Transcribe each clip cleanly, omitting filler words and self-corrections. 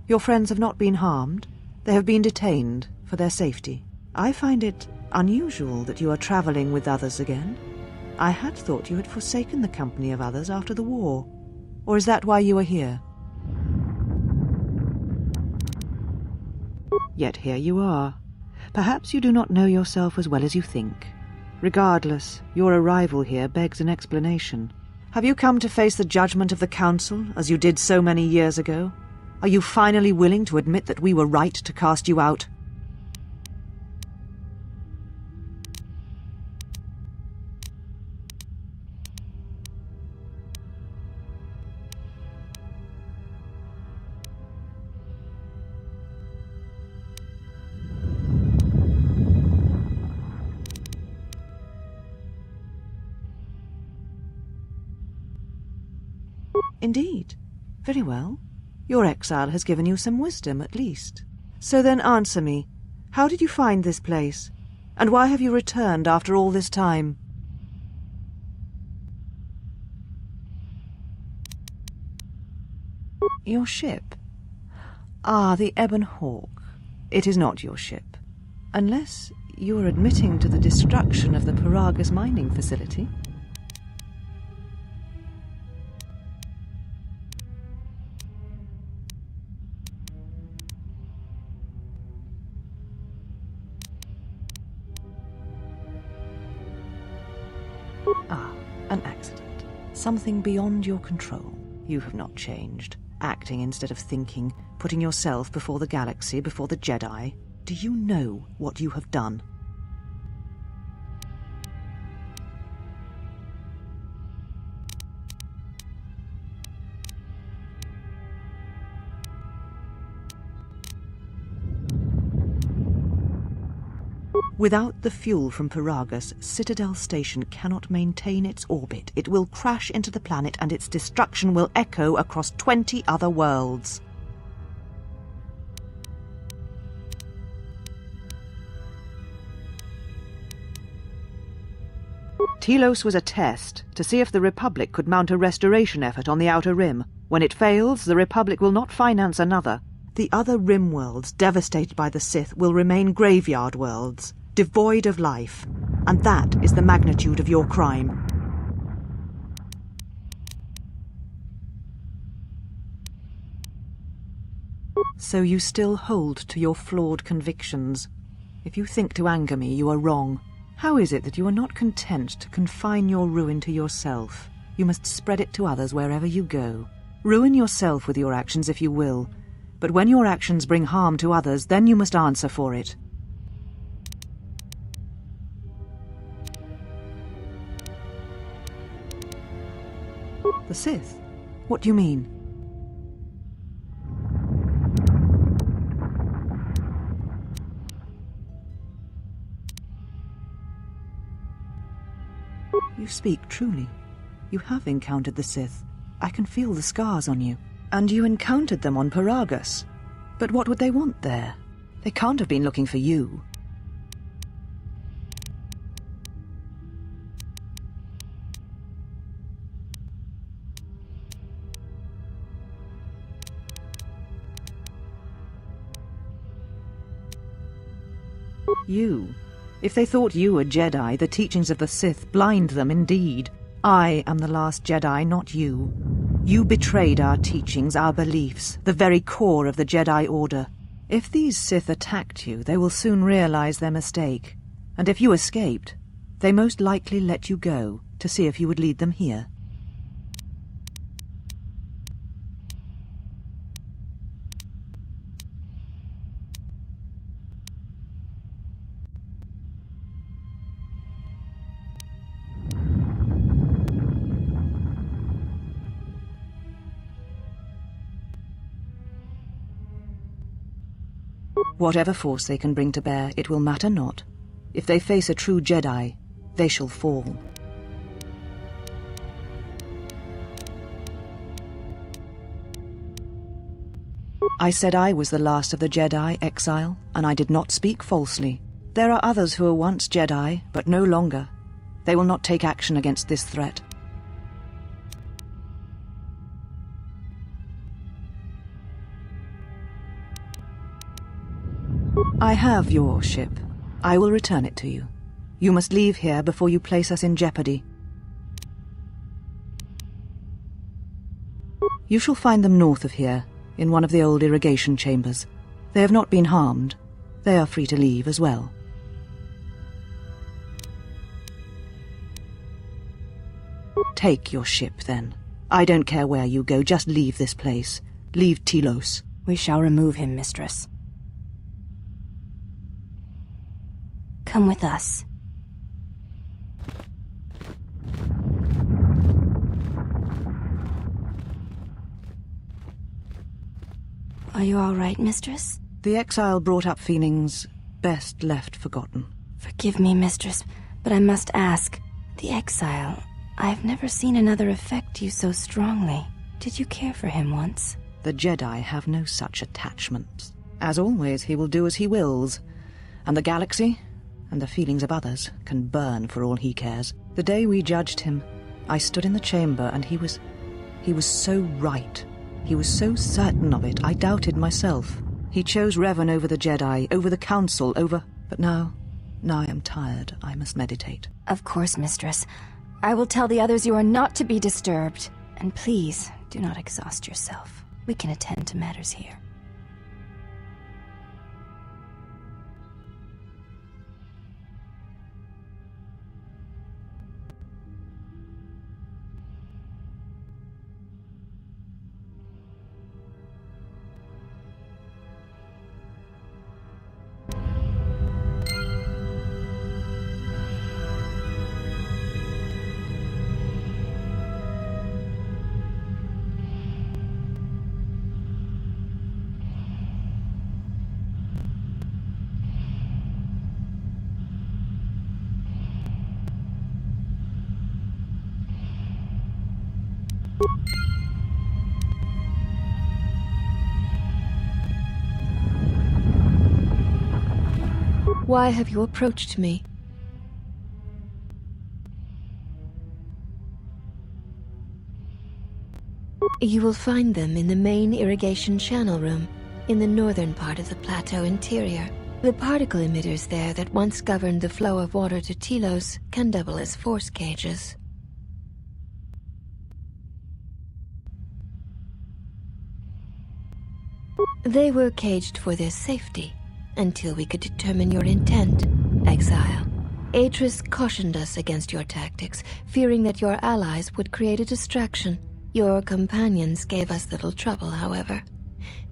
Your friends have not been harmed. They have been detained for their safety. I find it unusual that you are traveling with others again. I had thought you had forsaken the company of others after the war. Or is that why you are here? Yet here you are. Perhaps you do not know yourself as well as you think. Regardless, your arrival here begs an explanation. Have you come to face the judgment of the Council, as you did so many years ago? Are you finally willing to admit that we were right to cast you out? Indeed. Very well. Your exile has given you some wisdom, at least. So then answer me. How did you find this place? And why have you returned after all this time? Your ship? Ah, the Ebon Hawk. It is not your ship. Unless you are admitting to the destruction of the Paragus mining facility. Ah, an accident. Something beyond your control. You have not changed. Acting instead of thinking, putting yourself before the galaxy, before the Jedi. Do you know what you have done? Without the fuel from Paragus, Citadel Station cannot maintain its orbit. It will crash into the planet and its destruction will echo across 20 other worlds. Telos was a test to see if the Republic could mount a restoration effort on the Outer Rim. When it fails, the Republic will not finance another. The other Rim worlds, devastated by the Sith, will remain graveyard worlds, devoid of life. And that is the magnitude of your crime. So you still hold to your flawed convictions. If you think to anger me, you are wrong. How is it that you are not content to confine your ruin to yourself? You must spread it to others wherever you go. Ruin yourself with your actions if you will, but when your actions bring harm to others, then you must answer for it. The Sith? What do you mean? You speak truly. You have encountered the Sith. I can feel the scars on you. And you encountered them on Paragus. But what would they want there? They can't have been looking for you. You. If they thought you a Jedi, the teachings of the Sith blind them indeed. I am the last Jedi, not you. You betrayed our teachings, our beliefs, the very core of the Jedi Order. If these Sith attacked you, they will soon realize their mistake. And if you escaped, they most likely let you go to see if you would lead them here. Whatever force they can bring to bear, it will matter not. If they face a true Jedi, they shall fall. I said I was the last of the Jedi, Exile, and I did not speak falsely. There are others who were once Jedi, but no longer. They will not take action against this threat. I have your ship. I will return it to you. You must leave here before you place us in jeopardy. You shall find them north of here, in one of the old irrigation chambers. They have not been harmed. They are free to leave as well. Take your ship, then. I don't care where you go, just leave this place. Leave Telos. We shall remove him, mistress. Come with us. Are you all right, mistress? The exile brought up feelings best left forgotten. Forgive me, mistress, but I must ask. The exile, I've never seen another affect you so strongly. Did you care for him once? The Jedi have no such attachments. As always, he will do as he wills. And the galaxy, and the feelings of others, can burn for all he cares. The day we judged him, I stood in the chamber and he was so right. He was so certain of it, I doubted myself. He chose Revan over the Jedi, over the Council, over... But now I am tired. I must meditate. Of course, mistress. I will tell the others you are not to be disturbed. And please, do not exhaust yourself. We can attend to matters here. Why have you approached me? You will find them in the main irrigation channel room, in the northern part of the plateau interior. The particle emitters there that once governed the flow of water to Telos can double as force cages. They were caged for their safety, until we could determine your intent, Exile. Atris cautioned us against your tactics, fearing that your allies would create a distraction. Your companions gave us little trouble, however.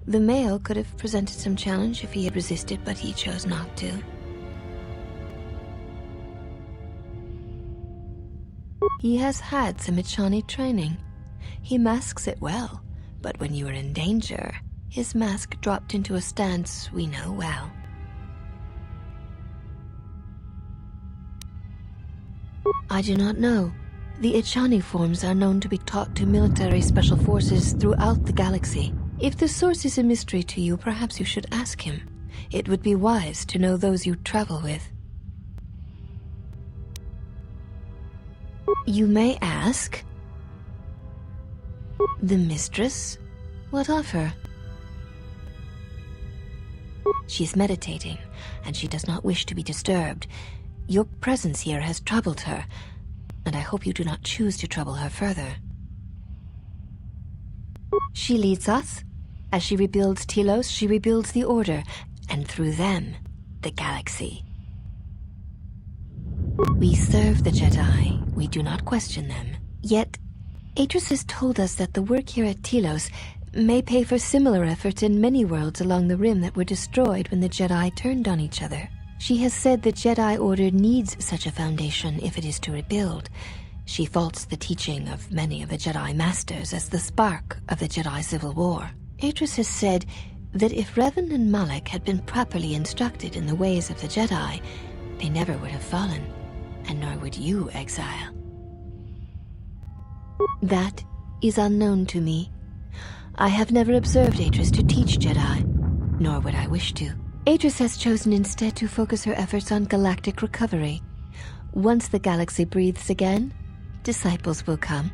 The male could have presented some challenge if he had resisted, but he chose not to. He has had some Echani training. He masks it well, but when you are in danger, his mask dropped into a stance we know well. I do not know. The Echani forms are known to be taught to military special forces throughout the galaxy. If the source is a mystery to you, perhaps you should ask him. It would be wise to know those you travel with. You may ask. The mistress? What of her? She is meditating, and she does not wish to be disturbed. Your presence here has troubled her, and I hope you do not choose to trouble her further. She leads us. As she rebuilds Telos, she rebuilds the Order, and through them, the galaxy. We serve the Jedi. We do not question them. Yet, Atris has told us that the work here at Telos may pay for similar efforts in many worlds along the Rim that were destroyed when the Jedi turned on each other. She has said the Jedi Order needs such a foundation if it is to rebuild. She faults the teaching of many of the Jedi Masters as the spark of the Jedi Civil War. Atris has said that if Revan and Malak had been properly instructed in the ways of the Jedi, they never would have fallen, and nor would you, Exile. That is unknown to me. I have never observed Atris to teach Jedi, nor would I wish to. Atris has chosen instead to focus her efforts on galactic recovery. Once the galaxy breathes again, disciples will come.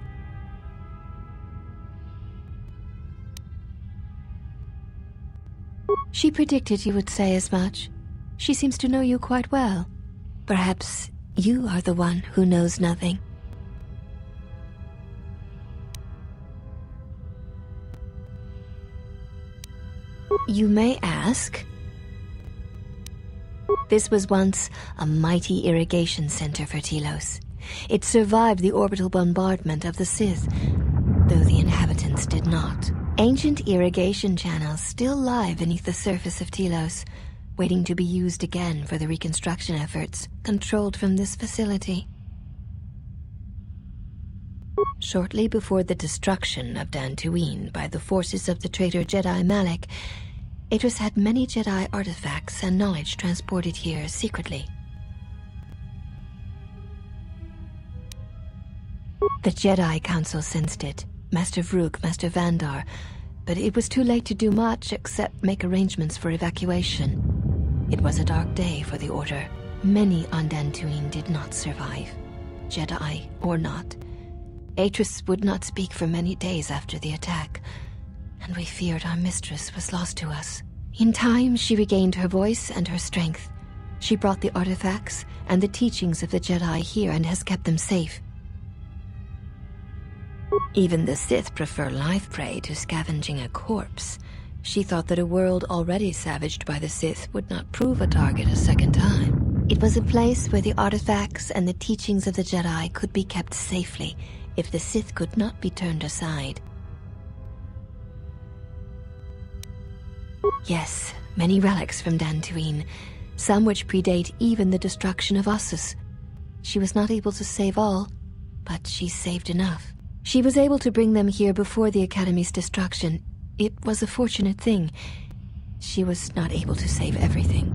She predicted you would say as much. She seems to know you quite well. Perhaps you are the one who knows nothing. You may ask. This was once a mighty irrigation center for Telos. It survived the orbital bombardment of the Sith, though the inhabitants did not. Ancient irrigation channels still lie beneath the surface of Telos, waiting to be used again for the reconstruction efforts controlled from this facility. Shortly before the destruction of Dantooine by the forces of the traitor Jedi Malak, Atris had many Jedi artifacts and knowledge transported here secretly. The Jedi Council sensed it, Master Vrook, Master Vandar, but it was too late to do much except make arrangements for evacuation. It was a dark day for the Order. Many on Dantooine did not survive, Jedi or not. Atris would not speak for many days after the attack, and we feared our mistress was lost to us. In time, she regained her voice and her strength. She brought the artifacts and the teachings of the Jedi here and has kept them safe. Even the Sith prefer live prey to scavenging a corpse. She thought that a world already savaged by the Sith would not prove a target a second time. It was a place where the artifacts and the teachings of the Jedi could be kept safely if the Sith could not be turned aside. Yes, many relics from Dantooine, some which predate even the destruction of Ossus. She was not able to save all, but she saved enough. She was able to bring them here before the Academy's destruction. It was a fortunate thing. She was not able to save everything.